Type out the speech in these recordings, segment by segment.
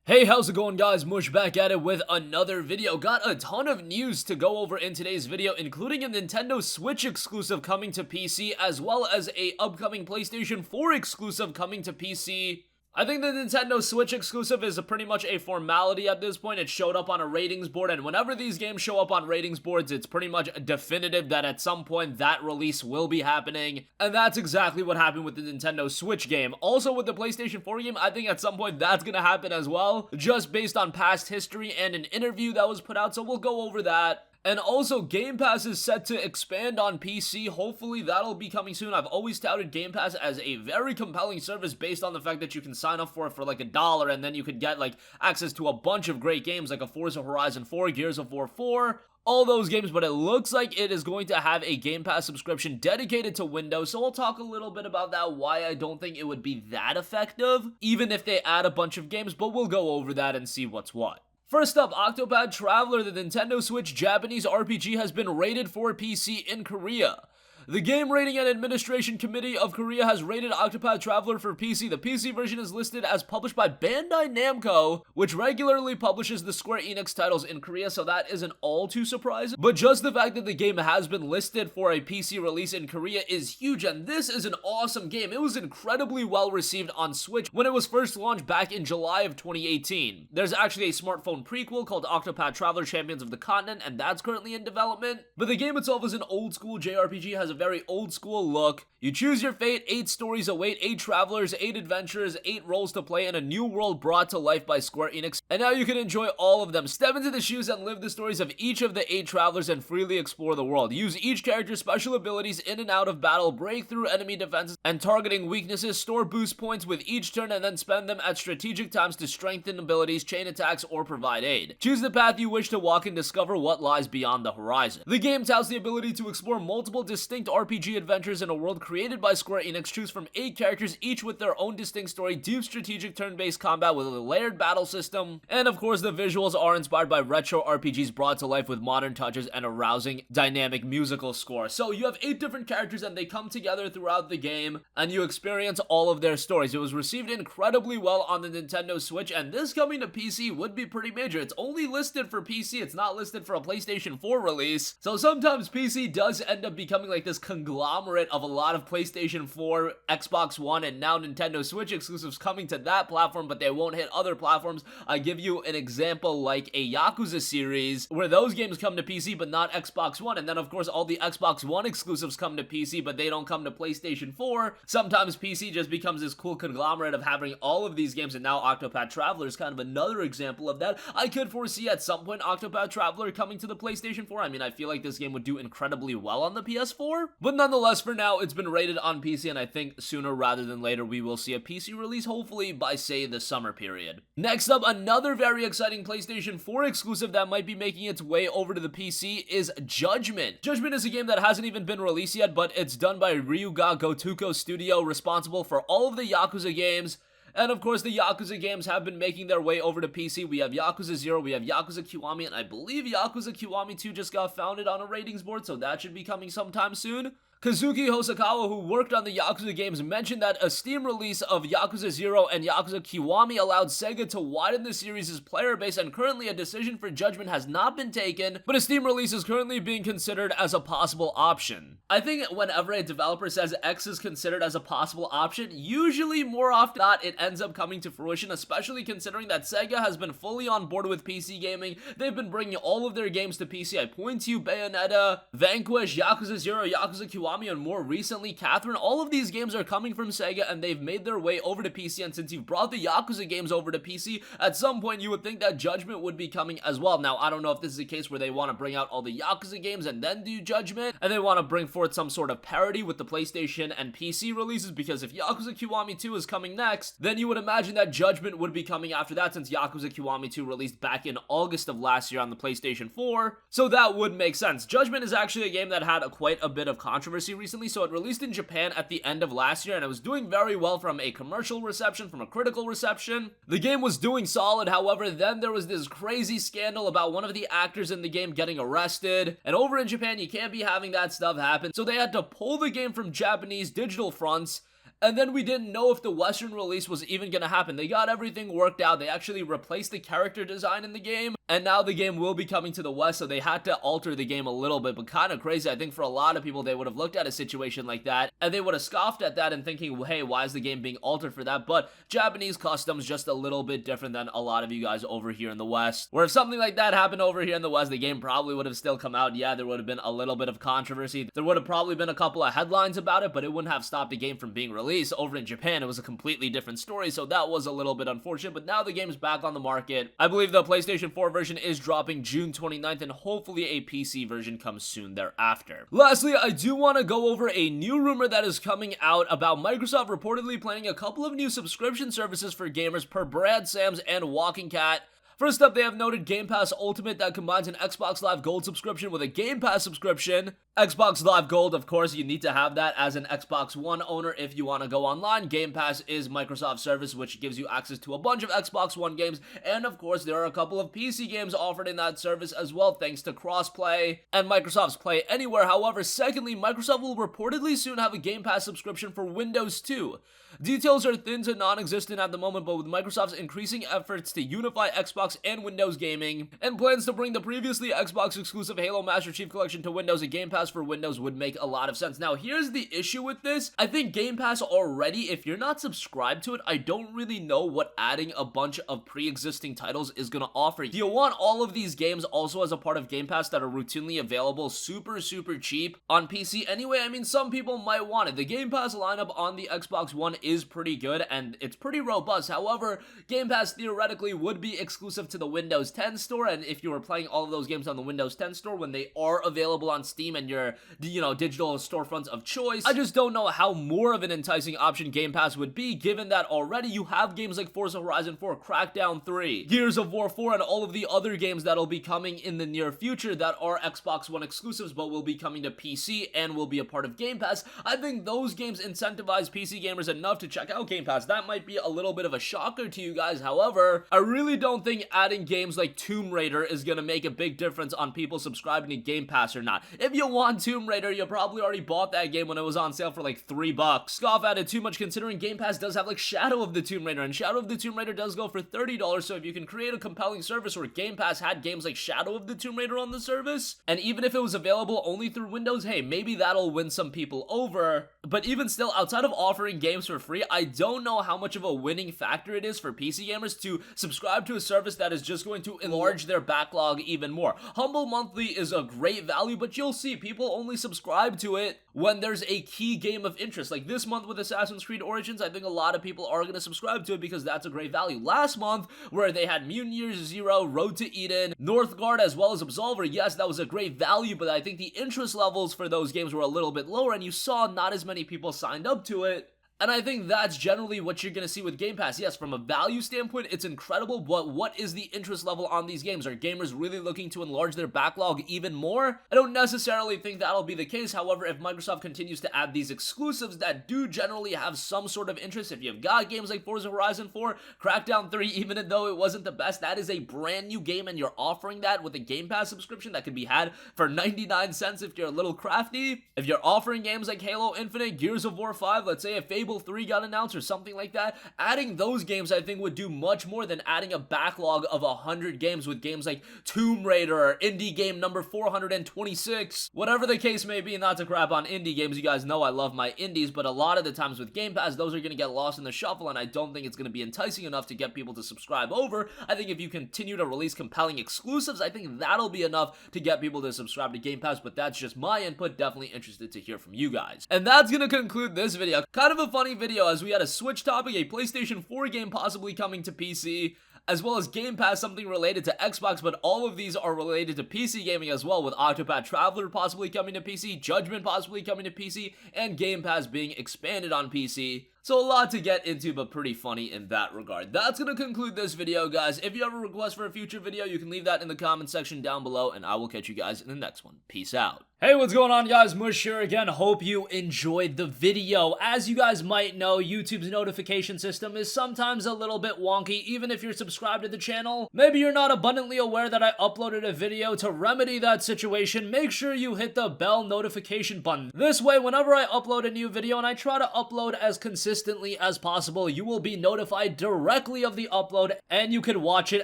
Hey, how's it going, guys? Mush back at it with another video. Got a ton of news to go over in today's video, including a Nintendo Switch exclusive coming to PC, as well as a upcoming PlayStation 4 exclusive coming to PC. I think the Nintendo Switch exclusive is pretty much a formality at this point. It showed up on a ratings board, and whenever these games show up on ratings boards, it's pretty much definitive that at some point that release will be happening, and that's exactly what happened with the Nintendo Switch game. Also with the PlayStation 4 game, I think at some point that's gonna happen as well, just based on past history and an interview that was put out, so we'll go over that. And also, Game Pass is set to expand on PC. Hopefully, that'll be coming soon. I've always touted Game Pass as a very compelling service based on the fact that you can sign up for it for like $1, and then you could get like access to a bunch of great games like a Forza Horizon 4, Gears of War 4, all those games, but it looks like it is going to have a Game Pass subscription dedicated to Windows, so I'll talk a little bit about that, why I don't think it would be that effective, even if they add a bunch of games, but we'll go over that and see what's what. First up, Octopod Traveler, the Nintendo Switch Japanese RPG, has been rated for PC in Korea. The Game Rating and Administration Committee of Korea has rated Octopod Traveler for PC. The PC version is listed as published by Bandai Namco, which regularly publishes the Square Enix titles in Korea, so that isn't all too surprising. But just the fact that the game has been listed for a PC release in Korea is huge, and this is an awesome game. It was incredibly well received on Switch when it was first launched back in July of 2018. There's actually a smartphone prequel called Octopod Traveler Champions of the Continent, and that's currently in development. But the game itself is an old school JRPG, has a very old school look. You choose your fate, 8 stories await, 8 travelers, 8 adventures, 8 roles to play in a new world brought to life by Square Enix, and now you can enjoy all of them. Step into the shoes and live the stories of each of the 8 travelers and freely explore the world. Use each character's special abilities in and out of battle, break through enemy defenses and targeting weaknesses, store boost points with each turn, and then spend them at strategic times to strengthen abilities, chain attacks, or provide aid. Choose the path you wish to walk and discover what lies beyond the horizon. The game touts the ability to explore multiple distinct RPG adventures in a world created by Square Enix. Choose from 8 characters, each with their own distinct story, deep strategic turn-based combat with a layered battle system, and of course the visuals are inspired by retro RPGs brought to life with modern touches and a rousing, dynamic musical score. So you have 8 different characters and they come together throughout the game, and you experience all of their stories. It was received incredibly well on the Nintendo Switch, and this coming to PC would be pretty major. It's only listed for PC, it's not listed for a PlayStation 4 release, so sometimes PC does end up becoming like this conglomerate of a lot of PlayStation 4, Xbox One, and now Nintendo Switch exclusives coming to that platform, but they won't hit other platforms. I give you an example like a Yakuza series, where those games come to PC but not Xbox One, and then of course all the Xbox One exclusives come to PC but they don't come to PlayStation 4. Sometimes PC just becomes this cool conglomerate of having all of these games, and now Octopod Traveler is kind of another example of that. I could foresee at some point Octopod Traveler coming to the PlayStation 4. I mean, I feel like this game would do incredibly well on the PS4, but nonetheless, for now, it's been rated on PC, and I think sooner rather than later, we will see a PC release, hopefully by, say, the summer period. Next up, another very exciting PlayStation 4 exclusive that might be making its way over to the PC is Judgment. Judgment is a game that hasn't even been released yet, but it's done by Ryuga Gotoku Studio, responsible for all of the Yakuza games. And of course, the Yakuza games have been making their way over to PC. We have Yakuza 0, we have Yakuza Kiwami, and I believe Yakuza Kiwami 2 just got founded on a ratings board, so that should be coming sometime soon. Kazuki Hosokawa, who worked on the Yakuza games, mentioned that a Steam release of Yakuza 0 and Yakuza Kiwami allowed Sega to widen the series' player base, and currently a decision for Judgment has not been taken, but a Steam release is currently being considered as a possible option. I think whenever a developer says X is considered as a possible option, usually more often than not it ends up coming to fruition, especially considering that Sega has been fully on board with PC gaming. They've been bringing all of their games to PC. I point to you, Bayonetta, Vanquish, Yakuza 0, Yakuza Kiwami, and more recently, Catherine. All of these games are coming from Sega, and they've made their way over to PC, and since you've brought the Yakuza games over to PC, at some point you would think that Judgment would be coming as well. Now, I don't know if this is a case where they want to bring out all the Yakuza games and then do Judgment, and they want to bring forth some sort of parity with the PlayStation and PC releases, because if Yakuza Kiwami 2 is coming next, then you would imagine that Judgment would be coming after that, since Yakuza Kiwami 2 released back in August of last year on the PlayStation 4, so that would make sense. Judgment is actually a game that had quite a bit of controversy recently, so it released in Japan at the end of last year, and it was doing very well from a commercial reception, from a critical reception. The game was doing solid, however, then there was this crazy scandal about one of the actors in the game getting arrested, and over in Japan, you can't be having that stuff happen, so they had to pull the game from Japanese digital fronts, and then we didn't know if the Western release was even gonna happen. They got everything worked out. They actually replaced the character design in the game, and now the game will be coming to the West, so they had to alter the game a little bit, but kind of crazy. I think for a lot of people, they would have looked at a situation like that, and they would have scoffed at that and thinking, well, hey, why is the game being altered for that? But Japanese customs just a little bit different than a lot of you guys over here in the West, where if something like that happened over here in the West, the game probably would have still come out. Yeah, there would have been a little bit of controversy. There would have probably been a couple of headlines about it, but it wouldn't have stopped the game from being released. Over in Japan, it was a completely different story, so that was a little bit unfortunate, but now the game's back on the market. I believe the PlayStation 4 version is dropping June 29th, and hopefully a PC version comes soon thereafter. Lastly, I do want to go over a new rumor that is coming out about Microsoft reportedly planning a couple of new subscription services for gamers per Brad Sams and Walking Cat. First up, they have noted Game Pass Ultimate that combines an Xbox Live Gold subscription with a Game Pass subscription. Xbox Live Gold, of course, you need to have that as an Xbox One owner if you want to go online. Game Pass is Microsoft's service, which gives you access to a bunch of Xbox One games, and of course, there are a couple of PC games offered in that service as well, thanks to crossplay and Microsoft's Play Anywhere. However, secondly, Microsoft will reportedly soon have a Game Pass subscription for Windows too. Details are thin to non-existent at the moment, but with Microsoft's increasing efforts to unify Xbox and Windows gaming, and plans to bring the previously Xbox-exclusive Halo Master Chief Collection to Windows, a Game Pass for Windows would make a lot of sense. Now, here's the issue with this. I think Game Pass already, if you're not subscribed to it, I don't really know what adding a bunch of pre-existing titles is going to offer. Do you want all of these games also as a part of Game Pass that are routinely available super cheap on PC anyway? I mean, some people might want it. The Game Pass lineup on the Xbox One is pretty good and it's pretty robust. However, Game Pass theoretically would be exclusive to the Windows 10 store, and if you were playing all of those games on the Windows 10 store when they are available on Steam and your, digital storefronts of choice, I just don't know how more of an enticing option Game Pass would be, given that already you have games like Forza Horizon 4, Crackdown 3, Gears of War 4, and all of the other games that'll be coming in the near future that are Xbox One exclusives but will be coming to PC and will be a part of Game Pass. I think those games incentivize PC gamers enough to check out Game Pass. That might be a little bit of a shocker to you guys. However, I really don't think adding games like Tomb Raider is going to make a big difference on people subscribing to Game Pass or not. If you want Tomb Raider, you probably already bought that game when it was on sale for like $3. Scoff at it too much, considering Game Pass does have like Shadow of the Tomb Raider, and Shadow of the Tomb Raider does go for $30, so if you can create a compelling service where Game Pass had games like Shadow of the Tomb Raider on the service, and even if it was available only through Windows, hey, maybe that'll win some people over. But even still, outside of offering games for free, I don't know how much of a winning factor it is for PC gamers to subscribe to a service that is just going to enlarge their backlog even more. Humble Monthly is a great value, but you'll see people only subscribe to it when there's a key game of interest. Like this month with Assassin's Creed Origins, I think a lot of people are going to subscribe to it because that's a great value. Last month, where they had Mutant Year Zero, Road to Eden, Northgard, as well as Absolver, yes, that was a great value, but I think the interest levels for those games were a little bit lower, and you saw not as many people signed up to it. And I think that's generally what you're going to see with Game Pass. Yes, from a value standpoint, it's incredible, but what is the interest level on these games? Are gamers really looking to enlarge their backlog even more? I don't necessarily think that'll be the case. However, if Microsoft continues to add these exclusives that do generally have some sort of interest, if you've got games like Forza Horizon 4, Crackdown 3, even though it wasn't the best, that is a brand new game, and you're offering that with a Game Pass subscription that can be had for 99 cents if you're a little crafty. If you're offering games like Halo Infinite, Gears of War 5, let's say a Fable 3 got announced or something like that, adding those games I think would do much more than adding a backlog of 100 games with games like Tomb Raider or indie game number 426. Whatever the case may be, not to crap on indie games, you guys know I love my indies, but a lot of the times with Game Pass, those are going to get lost in the shuffle, and I don't think it's going to be enticing enough to get people to subscribe over. I think if you continue to release compelling exclusives, I think that'll be enough to get people to subscribe to Game Pass, but that's just my input. Definitely interested to hear from you guys. And that's going to conclude this video. Kind of a funny video as we had a Switch topic, a PlayStation 4 game possibly coming to PC, as well as Game Pass, something related to Xbox, but all of these are related to PC gaming as well, with Octopod Traveler possibly coming to PC, Judgment possibly coming to PC, and Game Pass being expanded on PC. So a lot to get into, but pretty funny in that regard. That's going to conclude this video, guys. If you have a request for a future video, you can leave that in the comment section down below, and I will catch you guys in the next one. Peace out. Hey, what's going on, guys? Mush here again. Hope you enjoyed the video. As you guys might know, YouTube's notification system is sometimes a little bit wonky, even if you're subscribed to the channel. Maybe you're not abundantly aware that I uploaded a video. To remedy that situation, make sure you hit the bell notification button. This way, whenever I upload a new video, and I try to upload as consistently consistently as possible, you will be notified directly of the upload, and you can watch it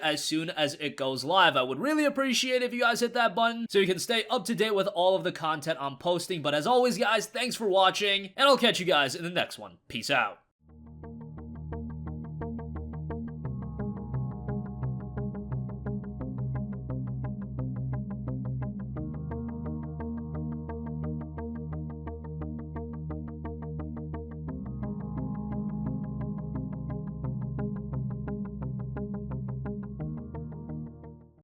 as soon as it goes live. I would really appreciate if you guys hit that button so you can stay up to date with all of the content I'm posting. But as always, guys, thanks for watching, and I'll catch you guys in the next one. Peace out.